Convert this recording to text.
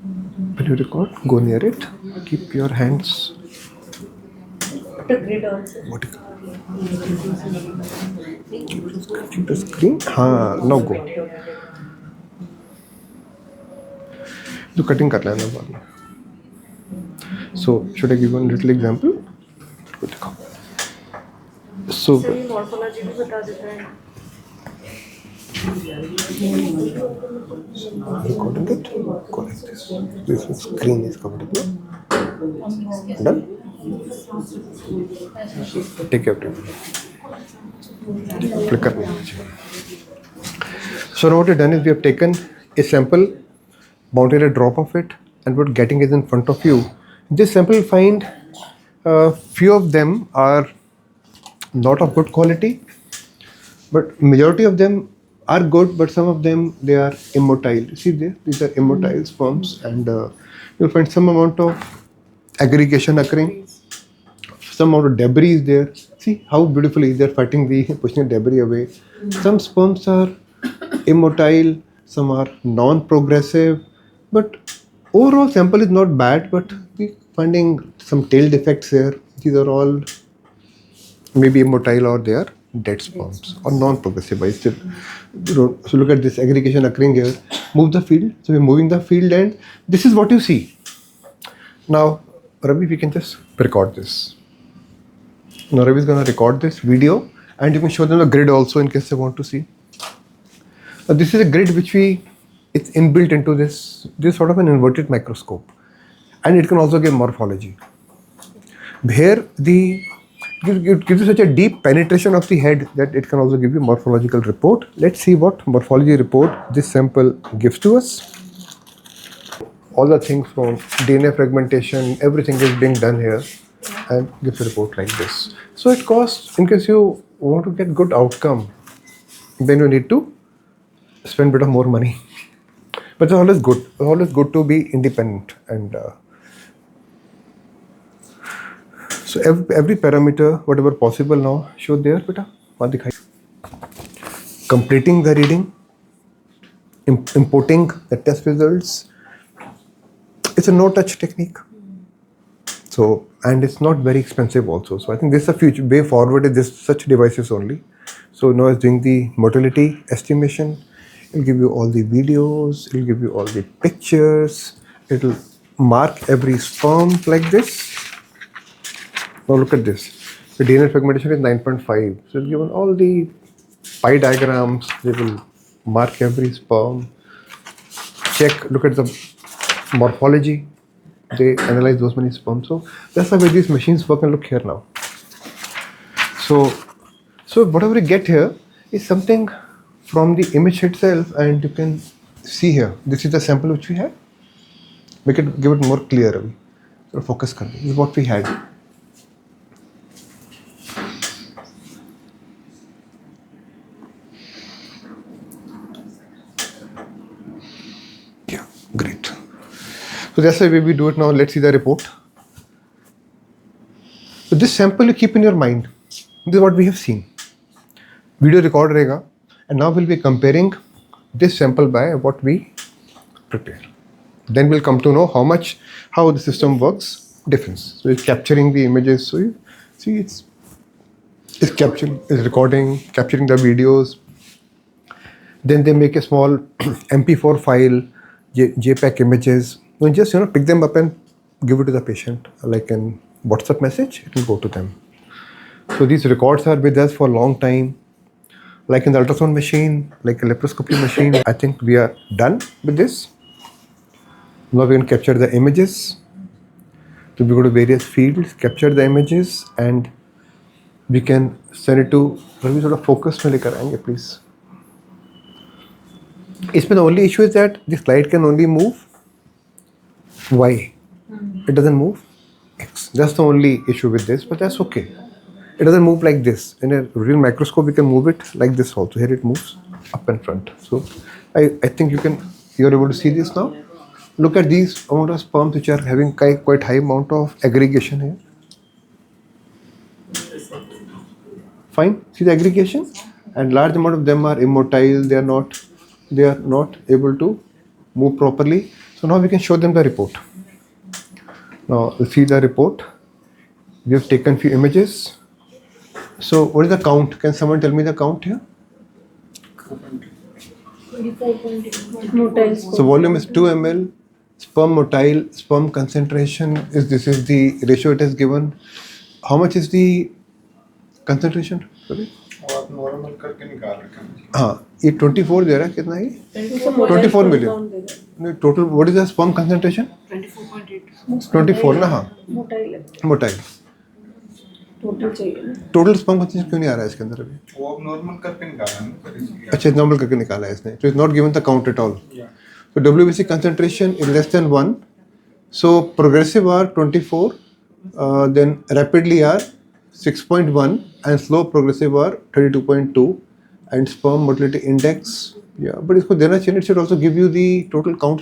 When you record, go near it. Keep your hands vertical. Keep the screen. Now go. तो cutting कर लेना बाद में. So should I give one little example? So morphology भी बता देता है. Recording it. Correct this. This screen is comfortable. Done. Take your time. Flicker. So now what we've done is we have taken a sample, mounted a drop of it, and we're getting it in front of you. This sample, you find few of them are not of good quality, but majority of them are good, but some of them they are immotile. See there, these are immotile sperms, and you'll find some amount of aggregation occurring. Some amount of debris is there. See how beautifully they're fighting the pushing the debris away. Some sperms are immotile, some are non-progressive, but overall sample is not bad, but we finding some tail defects here. These are all maybe immotile or they are dead sperms or non-progressive. But still, so look at this aggregation occurring here. Move the field. So we're moving the field, and this is what you see. Now, Ravi, we can just record this. Now Ravi is going to record this video, and you can show them the grid also in case they want to see. This is a grid which it's inbuilt into this sort of an inverted microscope, and it can also give morphology. Here it gives you such a deep penetration of the head that it can also give you morphological report. Let's see what morphology report this sample gives to us. All the things from DNA fragmentation, everything is being done here and gives a report like this. So it costs, in case you want to get good outcome, then you need to spend a bit of more money. But it's always good. It's always good to be independent. And so every parameter, whatever possible now, show there, beta. Completing the reading, importing the test results. It's a no-touch technique. So, and it's not very expensive also. So I think this is a future way forward is this such devices only. So now it's doing the motility estimation. It'll give you all the videos, it'll give you all the pictures, it'll mark every sperm like this. Now look at this. The DNA fragmentation is 9.5. So it's given all the pie diagrams, they will mark every sperm. Check, look at the morphology. They analyze those many sperms. So that's the way these machines work, and look here now. So whatever you get here is something from the image itself, and you can see here. This is the sample which we had. Make it, give it more clear. So focus. This is what we had. Yeah, great. So that's the way we do it now. Let's see the report. So this sample you keep in your mind. This is what we have seen. Video record रहेगा, and now we'll be comparing this sample by what we prepare. Then we'll come to know how the system works, difference. So it's capturing the images. So you see it's capturing, it's recording, capturing the videos. Then they make a small MP4 file, JPEG images. You just pick them up and give it to the patient, like in WhatsApp message. It will go to them. So these records are with us for a long time. Like in the ultrasound machine, like a laparoscopy machine. I think we are done with this. Now we can capture the images. So we go to various fields, capture the images, and we can send it to. Maybe sort of focus में लेकर आएंगे, please. इसमें the only issue is that the slide can only move Y. It doesn't move X. That's the only issue with this, but that's okay. It doesn't move like this. In a real microscope, we can move it like this also. Here it moves up and front. So I think you're able to see this now. Look at these amount of sperms which are having quite high amount of aggregation here. Fine. See the aggregation? And large amount of them are immotile. They are not able to move properly. So now we can show them the report. Now we'll see the report. We have taken few images. So what is the count? Can someone tell me the count here? 24.8 motile sperm. So volume is 2 ml. Sperm motile, sperm concentration is this is the ratio it has given. How much is the concentration? Sorry? वो आप normal करके निकाल रखे हैं। हाँ ये 24 दे रहा है कितना ये? 24 24 million. Total what is the sperm concentration? 24.8 24 ना हाँ मोटाइल मोटाइल. टोटल चाहिए ना। टोटल स्पर्म concentration क्यों नहीं आ रहा है इसके अंदर अभी? वो आप नॉर्मल करके निकाला है ना फिर इसलिए। अच्छा नॉर्मल करके निकाला है इसने. So it's not given the count at all. Yeah. So WBC concentration is less than 1. So progressive are 24, then rapidly are 6.1 and slow progressive are 32.2 and sperm motility index. Yeah, but इसको देना चाहिए. It should also give you the total count.